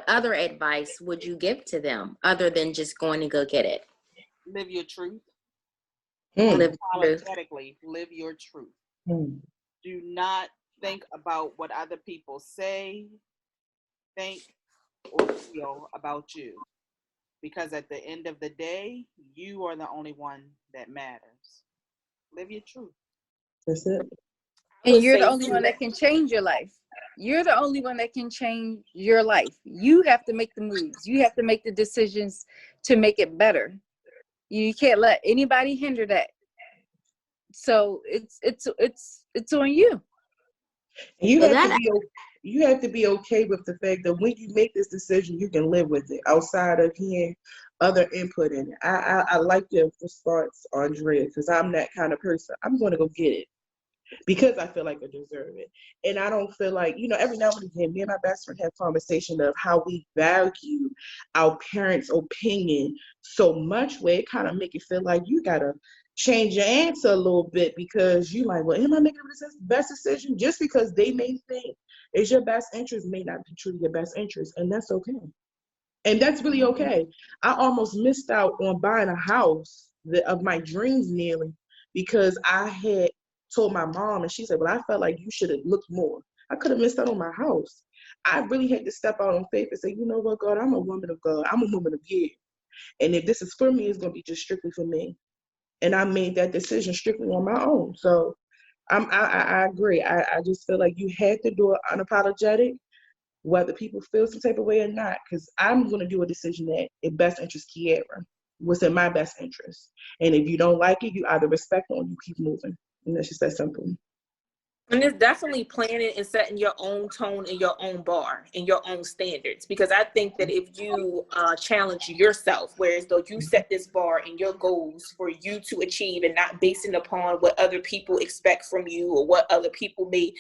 other advice would you give to them other than just going to go get it? Live your truth. Unapologetically, live your truth. Do not think about what other people say, think, or feel about you, because at the end of the day, you are the only one that matters. Live your truth. That's it. And you're the only one that can change your life. You're the only one that can change your life. You have to make the moves. You have to make the decisions to make it better. You can't let anybody hinder that. So it's on you. You have to be okay with the fact that when you make this decision, you can live with it outside of hearing other input in it. I like your response, Andrea, because I'm that kind of person. I'm going to go get it because I feel like I deserve it. And I don't feel like, every now and again, me and my best friend have conversation of how we value our parents' opinion so much, where it kind of make you feel like you got to change your answer a little bit because you like, well, am I making the best decision? Just because they may think it's your best interest may not be truly your best interest, and that's okay. And that's really okay. I almost missed out on buying a house of my dreams nearly because I had told my mom, and she said, well, I felt like you should have looked more. I could have missed out on my house. I really had to step out on faith and say, you know what, God, I'm a woman of God. I'm a woman of years. And if this is for me, it's going to be just strictly for me. And I made that decision strictly on my own. So I agree. I just feel like you had to do it unapologetic, whether people feel some type of way or not, because I'm going to do a decision that it best interests Kiara, what's in my best interest. And if you don't like it, you either respect it or you keep moving. And that's just that simple. And it's definitely planning and setting your own tone and your own bar and your own standards. Because I think that if you challenge yourself, whereas though you set this bar and your goals for you to achieve and not basing upon what other people expect from you or what other people may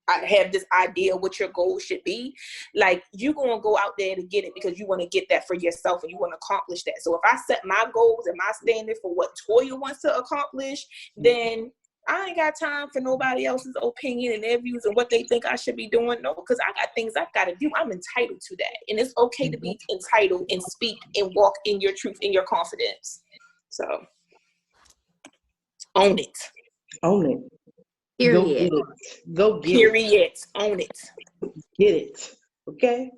have this idea what your goal should be, like you're going to go out there to get it because you want to get that for yourself and you want to accomplish that. So if I set my goals and my standard for what Toya wants to accomplish, then I ain't got time for nobody else's opinion and their views and what they think I should be doing. No, because I got things I've got to do. I'm entitled to that. And it's okay to be entitled and speak and walk in your truth and your confidence. So own it. Own it. Period. Go get Period. Own it. Get it. Okay?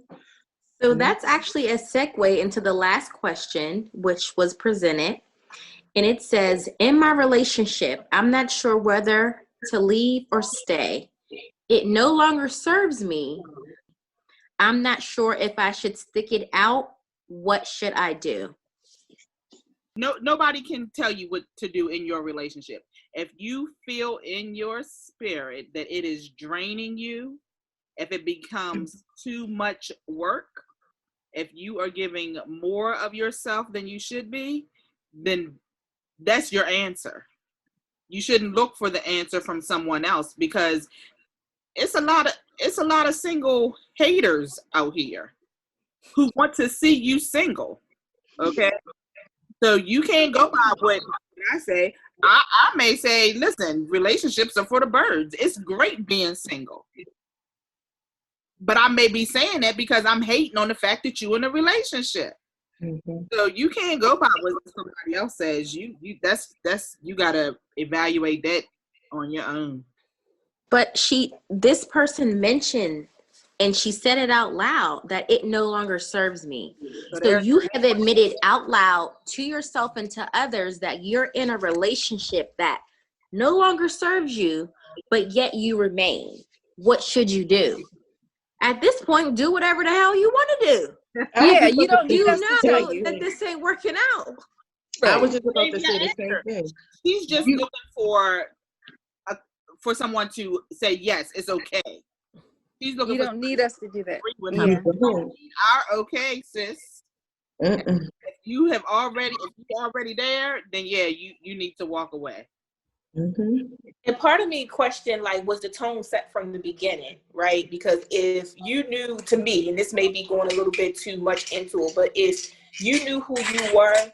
So that's actually a segue into the last question, which was presented. And it says, in my relationship, I'm not sure whether to leave or stay. It no longer serves me. I'm not sure if I should stick it out. What should I do? Nobody can tell you what to do in your relationship. If you feel in your spirit that it is draining you, if it becomes too much work, if you are giving more of yourself than you should be, then that's your answer. You shouldn't look for the answer from someone else because it's a lot of single haters out here who want to see you single. Okay? So you can't go by what I say. I may say, listen, relationships are for the birds. It's great being single. But I may be saying that because I'm hating on the fact that you're in a relationship. Mm-hmm. So you can't go by what somebody else says. That's you gotta evaluate that on your own. But this person mentioned, and she said it out loud, that it no longer serves me. So you have admitted out loud to yourself and to others that you're in a relationship that no longer serves you, but yet you remain. What should you do? At this point, do whatever the hell you want to do. Yeah, you don't need You us to tell know you. that this ain't working out. I was just about to say the same thing. She's just looking for someone to say yes, it's okay. She's looking. You don't need us to do that. With Yeah. her. Our okay, sis. Mm-mm. If you're already there, then yeah, you need to walk away. Mm-hmm. And part of me questioned, like, was the tone set from the beginning, right? Because if you knew, to me, and this may be going a little bit too much into it, but if you knew who you were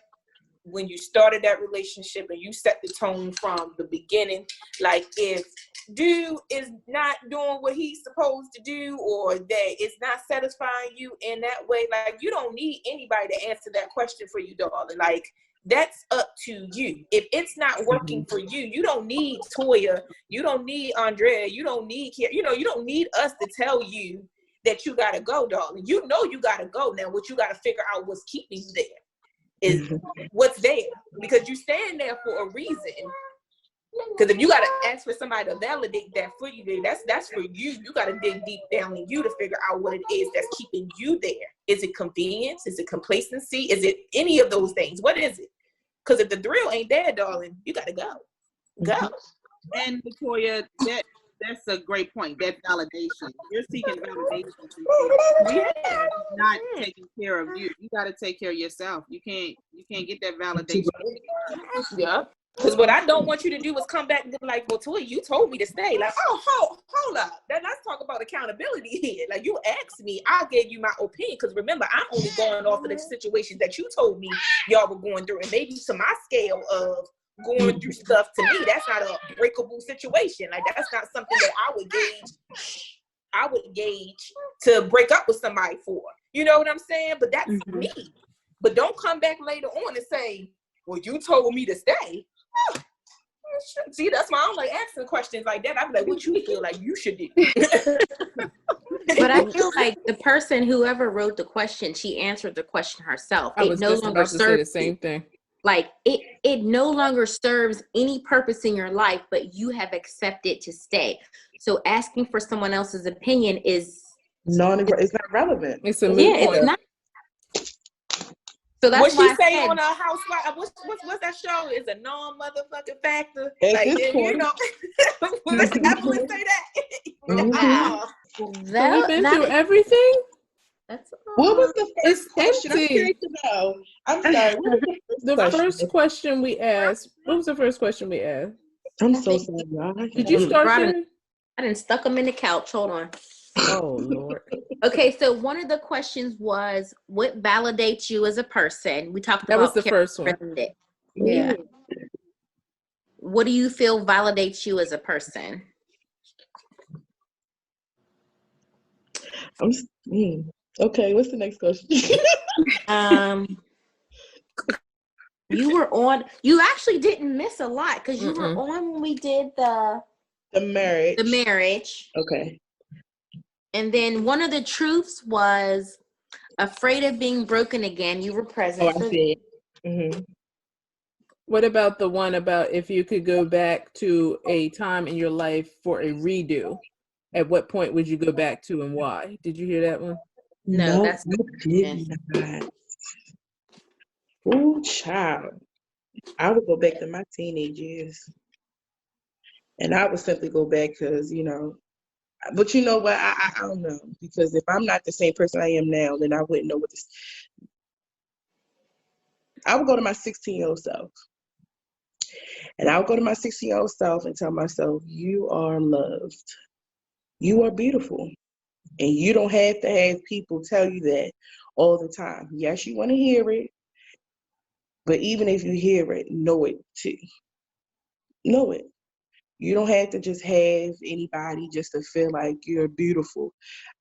when you started that relationship and you set the tone from the beginning, like if dude is not doing what he's supposed to do, or that it's not satisfying you in that way, like you don't need anybody to answer that question for you, darling. Like that's up to you. If it's not working for you, you don't need Toya, you don't need Andrea, you don't need you don't need us to tell you that you gotta go, darling. You know you gotta go. Now what you gotta figure out what's keeping you there is what's there, because you stand there for a reason. Because if you got to ask for somebody to validate that for you, then that's for you. You got to dig deep down in you to figure out what it is that's keeping you there. Is it convenience? Is it complacency? Is it any of those things? What is it? Because if the thrill ain't there, darling, you got to go. And Victoria, that's a great point. That validation. You're seeking validation not taking care of you. You got to take care of yourself. You can't get that validation. Yeah. Because what I don't want you to do is come back and be like, well, Toy, you told me to stay. Like, oh, hold up. Then let's talk about accountability here. Like, you asked me, I gave you my opinion. Because remember, I'm only going off of the situations that you told me y'all were going through. And maybe to my scale of going through stuff, to me, that's not a breakable situation. Like, that's not something that I would gauge to break up with somebody for. You know what I'm saying? But that's me. But don't come back later on and say, well, you told me to stay. See, that's why I don't like asking questions like that. I'm like, what you feel like you should do? But I feel like the person, whoever wrote the question, she answered the question herself. I was just about to say the same thing. Like it no longer serves any purpose in your life, but you have accepted to stay. So asking for someone else's opinion is it's not relevant. It's a it's not. So that's what why she say on a housewife. What's that show? Is a non-motherfucking factor. Like, you know, let's Evelyn say that. So we've been through everything. That's what was the first question? Empty. I'm curious to know. I'm sorry. What was the first question we asked? What was the first question we asked? I'm so sorry, y'all. Did you start? I didn't stuck them in the couch. Hold on. Oh Lord. Okay, so one of the questions was, what validates you as a person? We talked about that was the first one. Yeah. What do you feel validates you as a person? Okay, what's the next question? You were on. You actually didn't miss a lot because you were on when we did the marriage. The marriage. Okay. And then one of the truths was afraid of being broken again. You were present. Oh, I see. Mm-hmm. What about the one about if you could go back to a time in your life for a redo? At what point would you go back to and why? Did you hear that one? No, that's not. Oh, child. I would go back to my teenage years. And I would simply go back because, but you know what? I don't know. Because if I'm not the same person I am now, then I wouldn't know what this. I would go to my 16-year-old self. And I would go to my 16-year-old self and tell myself, you are loved. You are beautiful. And you don't have to have people tell you that all the time. Yes, you want to hear it. But even if you hear it, know it too. Know it. You don't have to just have anybody just to feel like you're beautiful.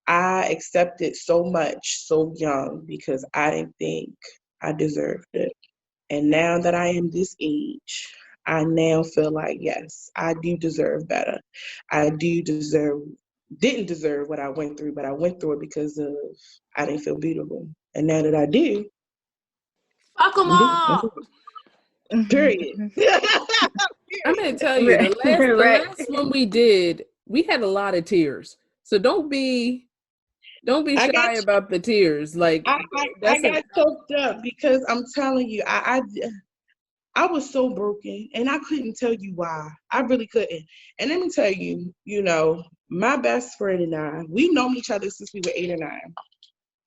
I accepted so much so young because I didn't think I deserved it. And now that I am this age, I now feel like, yes, I do deserve better. I do didn't deserve what I went through, but I went through it because of I didn't feel beautiful. And now that I do, Fuck them I'm all. beautiful. Period. I'm gonna tell you, the Right. last one we did, we had a lot of tears. So don't be I shy got about the tears. Like I that's got choked up because I'm telling you, I was so broken and I couldn't tell you why. I really couldn't. And let me tell you, my best friend and I, we've known each other since we were 8 or 9,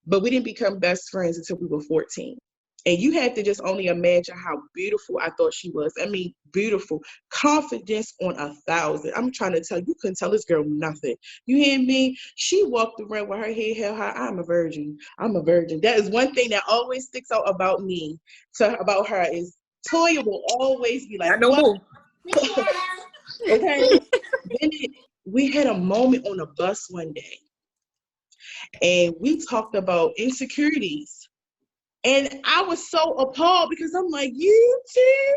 but we didn't become best friends until we were 14. And you have to just only imagine how beautiful I thought she was. I mean, beautiful. Confidence on 1,000. I'm trying to tell you, couldn't tell this girl nothing. You hear me? She walked around with her head held high. I'm a virgin. I'm a virgin. That is one thing that always sticks out about me, about her, is Toya will always be like, Not no what? more. Okay. Then we had a moment on a bus one day, and we talked about insecurities. And I was so appalled because I'm like, you too?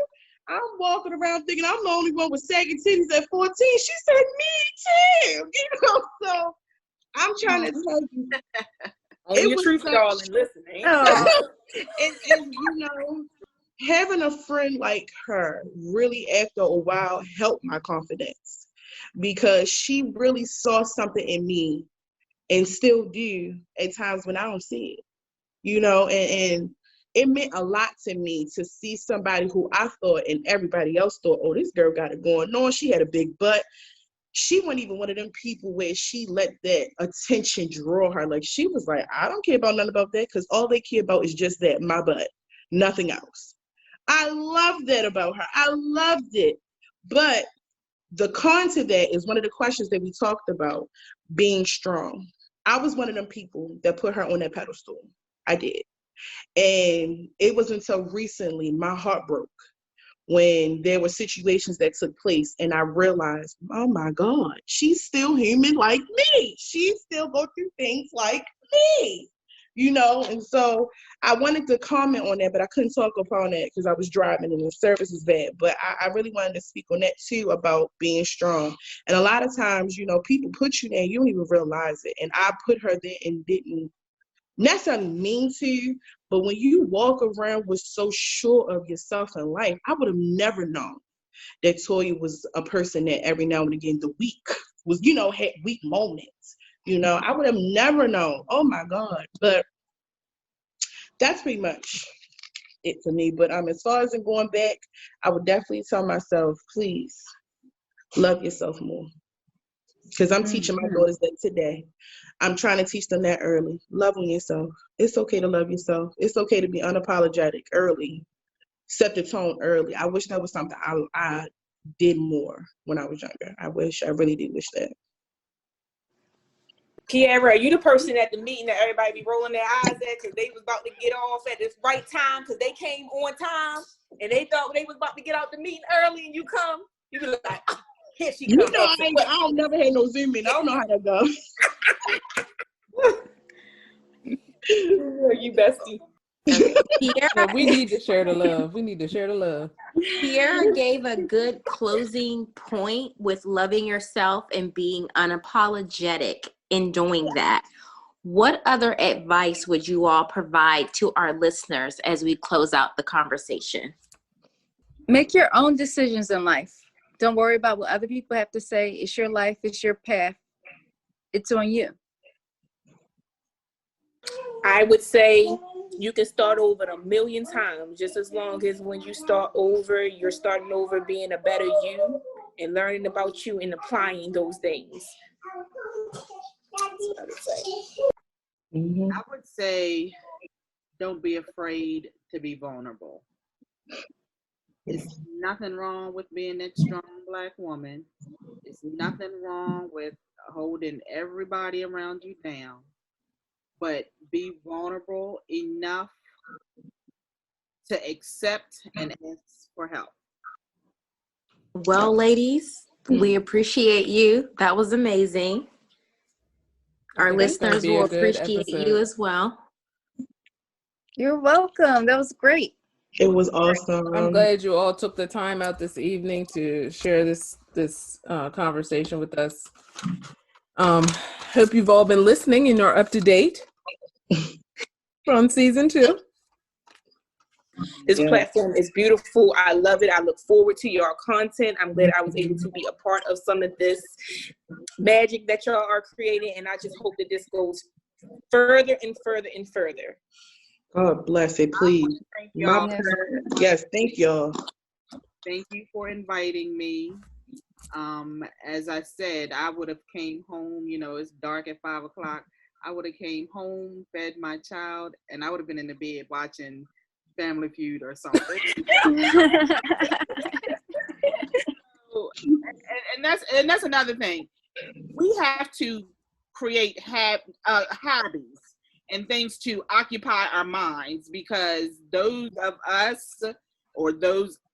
I'm walking around thinking I'm the only one with sagging titties at 14. She said, me too. So I'm trying to tell you, Own it your was truth, such, darling. Listen, ain't and having a friend like her really after a while helped my confidence because she really saw something in me and still do at times when I don't see it. And it meant a lot to me to see somebody who I thought and everybody else thought, oh, this girl got it going on. She had a big butt. She wasn't even one of them people where she let that attention draw her. Like, she was like, I don't care about nothing about that because all they care about is just that, my butt, nothing else. I loved that about her. I loved it. But the con to that is one of the questions that we talked about, being strong. I was one of them people that put her on that pedestal. I did. And it wasn't until recently my heart broke when there were situations that took place and I realized, oh my God, she's still human like me. She still go through things like me. And so I wanted to comment on that, but I couldn't talk upon that because I was driving and the service was bad. But I really wanted to speak on that too, about being strong. And a lot of times, people put you there, you don't even realize it. And I put her there and didn't necessarily mean to, but when you walk around with so sure of yourself in life, I would have never known that Toya was a person that every now and again the weak was, had weak moments. I would have never known. Oh my God. But that's pretty much it for me. But as far as in going back, I would definitely tell myself, please love yourself more. Because I'm teaching my daughters that today. I'm trying to teach them that early. Love on yourself. It's okay to love yourself. It's okay to be unapologetic early. Set the tone early. I wish that was something I did more when I was younger. I really did wish that. Kiara, you the person at the meeting that everybody be rolling their eyes at because they was about to get off at this right time because they came on time and they thought they was about to get out the meeting early and you come. You be like, oh, here she comes. I don't never had no Zoom in. I don't know how that goes. You bestie. No, we need to share the love. We need to share the love. Kiara gave a good closing point with loving yourself and being unapologetic in doing that. What other advice would you all provide to our listeners as we close out the conversation? Make your own decisions in life. Don't worry about what other people have to say. It's your life. It's your path. It's on you. I would say you can start over 1,000,000 times, just as long as when you start over, you're starting over being a better you and learning about you and applying those things. That's what I would say. Mm-hmm. I would say don't be afraid to be vulnerable. It's nothing wrong with being that strong Black woman. It's nothing wrong with holding everybody around you down. But be vulnerable enough to accept and ask for help. Well, ladies, we appreciate you. That was amazing. Our Okay, that's gonna listeners be a will good appreciate episode. you as well. You're welcome. That was great. It was awesome. I'm glad you all took the time out this evening to share this conversation with us. Hope you've all been listening and are up to date from season 2. This Yeah. platform is beautiful. I love it. I look forward to your content. I'm glad I was able to be a part of some of this magic that y'all are creating, and I just hope that this goes further and further and further. God bless it, please. Thank y'all. Yes, thank y'all. Thank you for inviting me. As I said, I would have came home, it's dark at 5:00. I would have came home, fed my child, and I would have been in the bed watching Family Feud or something. and that's another thing. We have to create hobbies and things to occupy our minds, because those of us or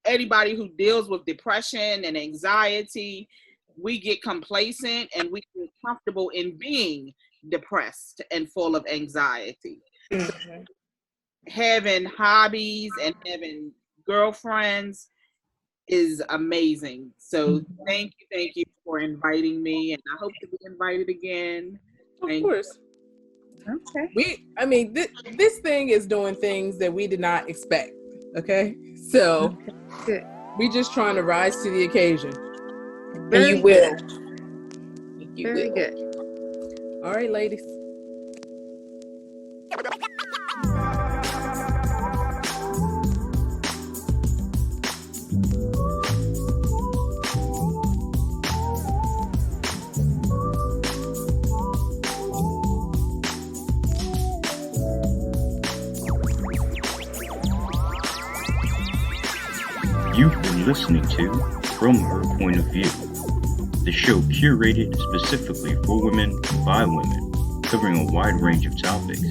anybody who deals with depression and anxiety, we get complacent and we get comfortable in being depressed and full of anxiety. Mm-hmm. Having hobbies and having girlfriends is amazing. So thank you for inviting me, and I hope to be invited again. Of course. Okay. This thing is doing things that we did not expect. Okay, so Good. we just trying to rise to the occasion. And you will. You Very will. good. All right, ladies. You've been listening to From Her Point of View, the show curated specifically for women by women, covering a wide range of topics.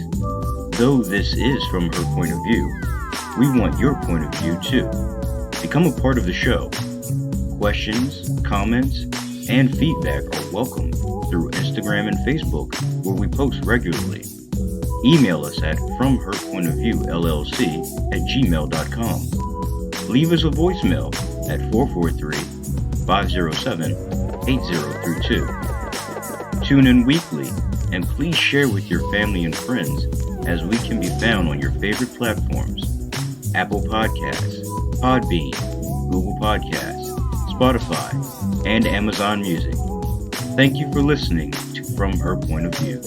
Though this is From Her Point of View, we want your point of view too. Become a part of the show. Questions, comments, and feedback are welcome through Instagram and Facebook, where we post regularly. Email us at fromherpointofviewllc@gmail.com. Leave us a voicemail at 443-507-8032. Tune in weekly, and please share with your family and friends, as we can be found on your favorite platforms: Apple Podcasts, Podbean, Google Podcasts, Spotify, and Amazon Music. Thank you for listening to From Her Point of View.